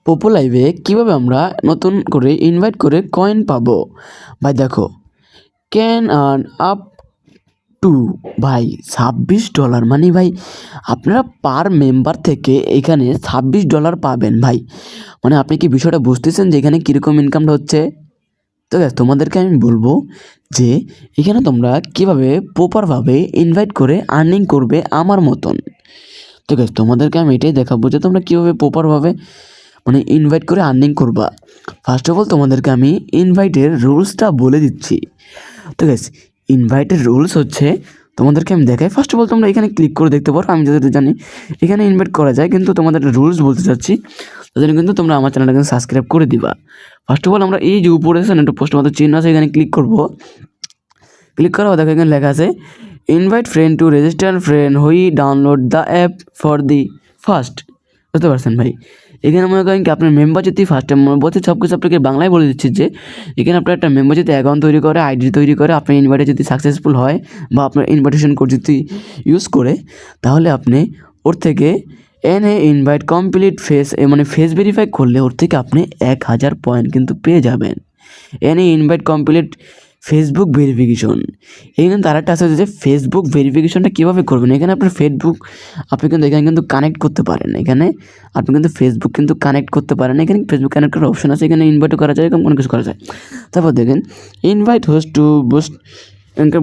পোপো লাইভে কীভাবে আমরা নতুন করে ইনভাইট করে কয়েন পাবো। ভাই দেখো, ক্যান আর্ন আপ টু ভাই $26 মানে ভাই আপনারা পার মেম্বার থেকে এখানে $26 পাবেন ভাই। মানে আপনি কি বিষয়টা বুঝতেছেন যে এখানে কীরকম ইনকামটা হচ্ছে? তো গ্যাস তোমাদেরকে আমি বলবো যে এখানে তোমরা কীভাবে প্রপারভাবে ইনভাইট করে আর্নিং করবে আমার মতন। তো গ্যাস তোমাদেরকে আমি এটাই দেখাবো যে তোমরা কীভাবে প্রপারভাবে মানে ইনভাইট করে আর্নিং করবা। ফার্স্ট অফ অল তোমাদেরকে আমি ইনভাইটের রুলসটা বলে দিচ্ছি। তো গ্যাস ইনভাইটের রুলস হচ্ছে তোমাদেরকে আমি দেখাই। ফার্স্ট অফ অল তোমরা এখানে ক্লিক করে দেখতে পারো। আমি যতটা জানি এখানে ইনভাইট করা যায়, কিন্তু তোমাদের রুলস বলতে চাচ্ছি, তার জন্য কিন্তু তোমরা আমার চ্যানেলটা কিন্তু সাবস্ক্রাইব করে দিবা। ফার্স্ট অফ অল আমরা এই যে উপরে আছে একটা পোস্টের মতো চিহ্ন আছে, এখানে ক্লিক করবো। ক্লিক করার পর দেখো এখানে লেখা আছে invite friend to register friend who download the app for the first. বুঝতে পারছেন ভাই? এখানে মনে করেন কি আপনার মেম্বার যদি ফার্স্ট টাইম বলতে সব কিছু আপনাকে বাংলায় বলে দিচ্ছি যে এখানে আপনার একটা মেম্বার যদি অ্যাকাউন্ট তৈরি করে, আইডি তৈরি করে, আপনার ইনভাইটে যদি সাকসেসফুল হয় বা আপনার ইনভাইটেশন কোড যদি ইউজ করে, তাহলে আপনি ওর থেকে ইনভাইট কমপ্লিট ফেস মানে ফেস ভেরিফাই করলে ওর থেকে আপনি 1000 পয়েন্ট কিন্তু পেয়ে যাবেন। Invite complete Facebook verification. এখানে তার একটা আছে যে ফেসবুক ভেরিফিকেশনটা কীভাবে করবেন। এখানে আপনার ফেসবুক আপনি কিন্তু এখানে কিন্তু কানেক্ট করতে পারেন। এখানে আপনি কিন্তু ফেসবুক কিন্তু কানেক্ট করতে পারেন। এখানে ফেসবুক কানেক্ট করার অপশন আছে, এখানে ইনভাইটও করা যায়, এরকম অনেক কিছু করা যায়। তারপর দেখেন ইনভাইট হোস্ট টু বুস্ট।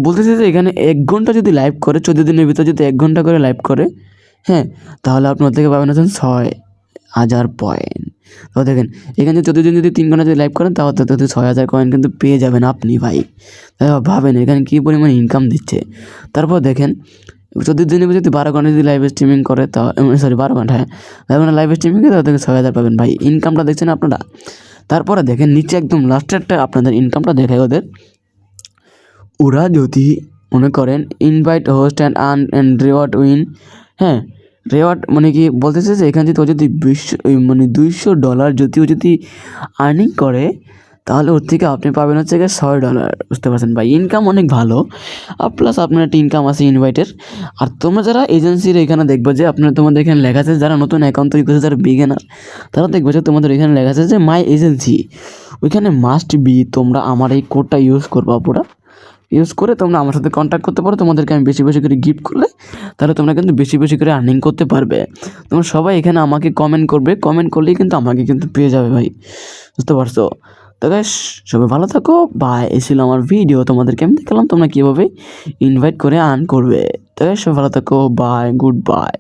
বলতেছে যে এখানে 1 ঘন্টা যদি লাইভ করে, 14 দিনের ভিতরে যদি 1 ঘন্টা করে লাইভ করে, হ্যাঁ, তাহলে আপনার থেকে পাবেন হচ্ছেন 6000 পয়েন্ট। তো দেখেন এখানে যতদিন যদি 3 ঘন্টা যদি লাইভ করেন তাহলে তত 6000 কয়েন কিন্তু পেয়ে যাবেন আপনি ভাই। তাই ভাবেন এখানে কী পরিমাণ ইনকাম দিচ্ছে। তারপর দেখেন 14 দিনের যদি 12 ঘন্টা যদি লাইভ স্ট্রিমিং করে, তা 12 ঘন্টা, হ্যাঁ 12 ঘন্টা লাইভ স্ট্রিমিং করে তাহলে থেকে 6000 পাবেন ভাই। ইনকামটা দেখছেন আপনারা। তারপরে দেখেন নিচে একদম লাস্টেরটা আপনাদের ইনকামটা দেখায় ওদের। ওরা যদি মনে করেন invite host and earn and reward win, হ্যাঁ রেওয়ার্ড মানে কি বলতেছে যে এখানে যদি ও যদি $200 যদি আর্নিং করে, তাহলে ওর থেকে আপনি পাবেন হচ্ছে গিয়ে $100। বুঝতে পারছেন ভাই? ইনকাম অনেক ভালো। আর প্লাস আপনার একটা ইনকাম আছে ইনভাইটের। আর তোমরা যারা এজেন্সির এখানে দেখবে যে তোমাদের এখানে লেখা আছে, যারা নতুন অ্যাকাউন্ট তৈরি করছে, যারা বিগিনার, তারা দেখবে যে তোমাদের এখানে লেখা আছে যে মাই এজেন্সি। ওইখানে মাস্ট বি তোমরা আমার এই কোডটা ইউজ করবা, পুরা ইউজ করে তোমরা আমার সাথে কন্ট্যাক্ট করতে পারো। তোমাদেরকে আমি বেশি বেশি করে গিফট করলে তাহলে তোমরা কিন্তু বেশি বেশি করে আর্নিং করতে পারবে। তোমরা সবাই এখানে আমাকে কমেন্ট করবে, কমেন্ট করলেই কিন্তু আমাকে কিন্তু পেয়ে যাবে ভাই। বুঝতে পারছো? তো গাইস সবাই ভালো থাকো, বাই। এই ছিল আমার ভিডিও, তোমাদেরকে আমি দেখালাম তোমরা কীভাবে ইনভাইট করে আর্ন করবে। তো গাইস সবাই ভালো থাকো, বাই, গুড বাই।